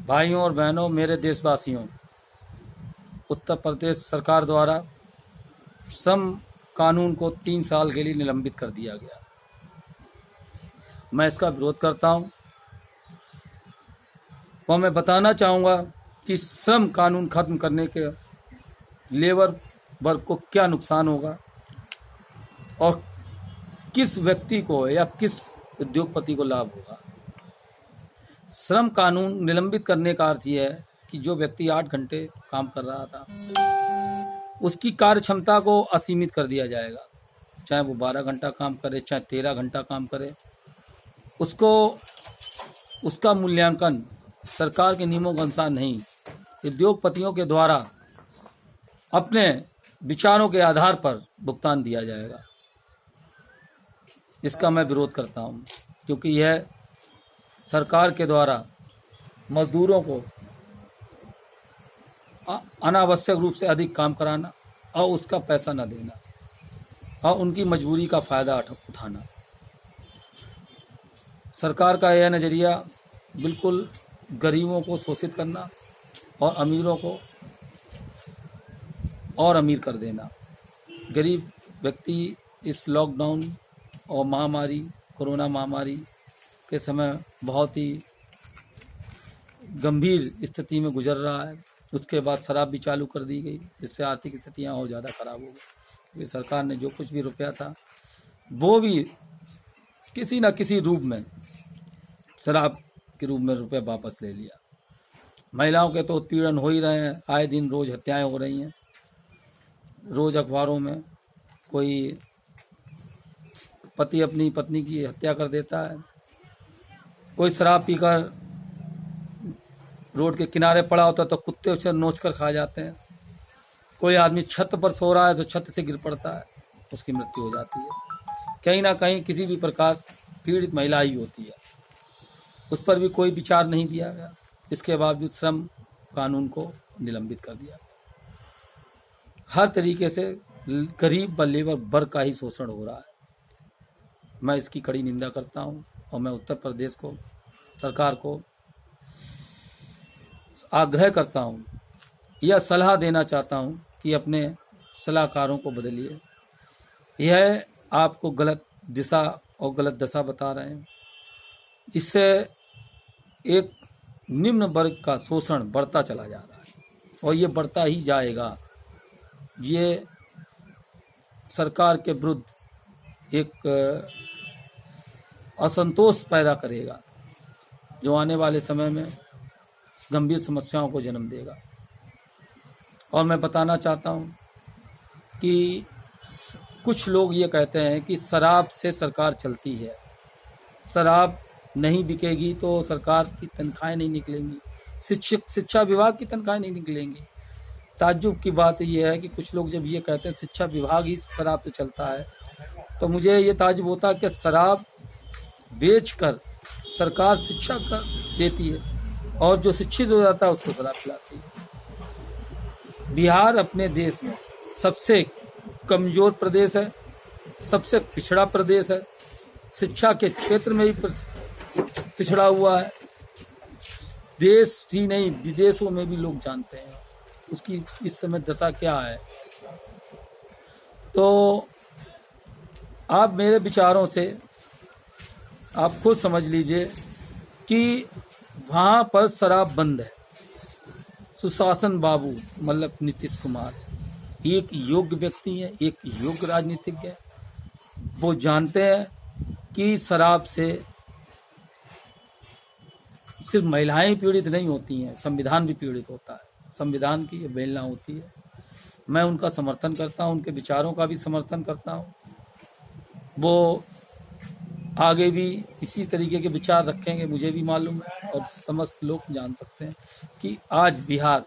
भाइयों और बहनों, मेरे देशवासियों, उत्तर प्रदेश सरकार द्वारा श्रम कानून को 3 साल के लिए निलंबित कर दिया गया। मैं इसका विरोध करता हूं और मैं बताना चाहूँगा कि श्रम कानून खत्म करने के लेबर वर्ग को क्या नुकसान होगा और किस व्यक्ति को या किस उद्योगपति को लाभ होगा। श्रम कानून निलंबित करने का अर्थ यह है कि जो व्यक्ति 8 घंटे काम कर रहा था उसकी कार्य क्षमता को असीमित कर दिया जाएगा, चाहे वो 12 घंटा काम करे, चाहे 13 घंटा काम करे। उसका मूल्यांकन सरकार के नियमों के अनुसार नहीं, उद्योगपतियों के द्वारा अपने विचारों के आधार पर भुगतान दिया जाएगा। इसका मैं विरोध करता हूं, क्योंकि यह सरकार के द्वारा मजदूरों को अनावश्यक रूप से अधिक काम कराना और उसका पैसा न देना और उनकी मजबूरी का फायदा उठाना। सरकार का यह नज़रिया बिल्कुल गरीबों को शोषित करना और अमीरों को और अमीर कर देना। गरीब व्यक्ति इस लॉकडाउन और महामारी, कोरोना महामारी के समय बहुत ही गंभीर स्थिति में गुजर रहा है। उसके बाद शराब भी चालू कर दी गई, जिससे आर्थिक स्थितियाँ और ज़्यादा खराब हो गई, क्योंकि सरकार ने जो कुछ भी रुपया था वो भी किसी न किसी रूप में शराब के रूप में रुपये वापस ले लिया। महिलाओं के तो उत्पीड़न हो ही रहे हैं, आए दिन रोज़ हत्याएं हो रही हैं। रोज़ अखबारों में कोई पति अपनी पत्नी की हत्या कर देता है, कोई शराब पीकर रोड के किनारे पड़ा होता है तो कुत्ते उसे नोच कर खा जाते हैं, कोई आदमी छत पर सो रहा है तो छत से गिर पड़ता है, उसकी मृत्यु हो जाती है। कहीं ना कहीं किसी भी प्रकार पीड़ित महिला ही होती है, उस पर भी कोई विचार नहीं दिया गया। इसके बावजूद श्रम कानून को निलंबित कर दिया। हर तरीके से गरीब व लेबर वर्ग का ही शोषण हो रहा है। मैं इसकी कड़ी निंदा करता हूं और मैं उत्तर प्रदेश को, सरकार को आग्रह करता हूं, यह सलाह देना चाहता हूं कि अपने सलाहकारों को बदलिए। यह आपको गलत दिशा और गलत दशा बता रहे हैं। इससे एक निम्न वर्ग का शोषण बढ़ता चला जा रहा है और ये बढ़ता ही जाएगा। ये सरकार के विरुद्ध एक असंतोष पैदा करेगा, जो आने वाले समय में गंभीर समस्याओं को जन्म देगा। और मैं बताना चाहता हूं कि कुछ लोग ये कहते हैं कि शराब से सरकार चलती है, शराब नहीं बिकेगी तो सरकार की तनख्वाहें नहीं निकलेंगी, शिक्षा विभाग की तनख्वाहें नहीं निकलेंगी। ताज्जुब की बात यह है कि कुछ लोग जब ये कहते हैं शिक्षा विभाग ही शराब से चलता है, तो मुझे ये ताज्जुब होता है कि शराब बेचकर सरकार शिक्षा कर देती है और जो शिक्षित हो जाता है उसको शराब पिलाती है। बिहार अपने देश में सबसे कमजोर प्रदेश है, सबसे पिछड़ा प्रदेश है, शिक्षा के क्षेत्र में भी पिछड़ा हुआ है। देश ही नहीं, विदेशों में भी लोग जानते हैं उसकी इस समय दशा क्या है। तो आप मेरे विचारों से आप खुद समझ लीजिए कि वहां पर शराब बंद है। सुशासन बाबू मतलब नीतीश कुमार एक योग्य व्यक्ति है, एक योग्य राजनीतिज्ञ है। वो जानते हैं कि शराब से सिर्फ महिलाएं ही पीड़ित नहीं होती हैं, संविधान भी पीड़ित होता है, संविधान की अवहेलना होती है। मैं उनका समर्थन करता हूं, उनके विचारों का भी समर्थन करता हूं। वो आगे भी इसी तरीके के विचार रखेंगे, मुझे भी मालूम है और समस्त लोग जान सकते हैं कि आज बिहार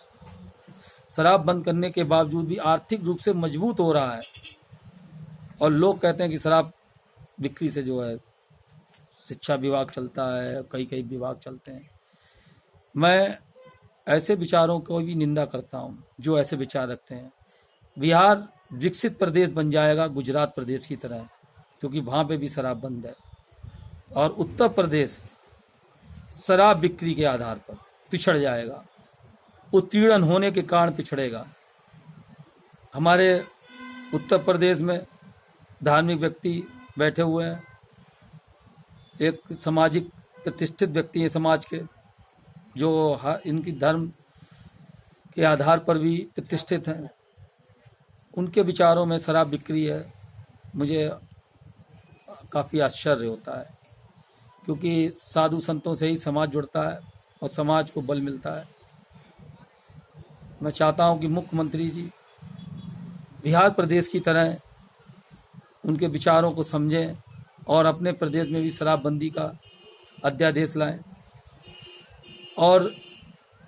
शराब बंद करने के बावजूद भी आर्थिक रूप से मजबूत हो रहा है। और लोग कहते हैं कि शराब बिक्री से जो है शिक्षा विभाग चलता है, कई विभाग चलते हैं। मैं ऐसे विचारों को भी निंदा करता हूं जो ऐसे विचार रखते हैं। बिहार विकसित प्रदेश बन जाएगा गुजरात प्रदेश की तरह, क्योंकि वहां पे भी शराब बंद है। और उत्तर प्रदेश शराब बिक्री के आधार पर पिछड़ जाएगा, उत्पीड़न होने के कारण पिछड़ेगा। हमारे उत्तर प्रदेश में धार्मिक व्यक्ति बैठे हुए हैं, एक सामाजिक प्रतिष्ठित व्यक्ति हैं समाज के, जो इनकी धर्म के आधार पर भी प्रतिष्ठित हैं। उनके विचारों में शराब बिक्री है, मुझे काफ़ी आश्चर्य होता है, क्योंकि साधु संतों से ही समाज जुड़ता है और समाज को बल मिलता है। मैं चाहता हूं कि मुख्यमंत्री जी बिहार प्रदेश की तरह उनके विचारों को समझें और अपने प्रदेश में भी शराबबंदी का अध्यादेश लाएं, और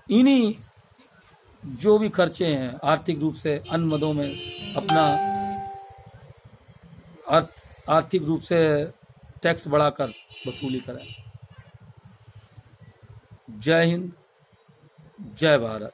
इन्हीं जो भी खर्चे हैं आर्थिक रूप से अन्न मदों में अपना आर्थिक रूप से टैक्स बढ़ाकर वसूली करें। जय हिंद, जय भारत।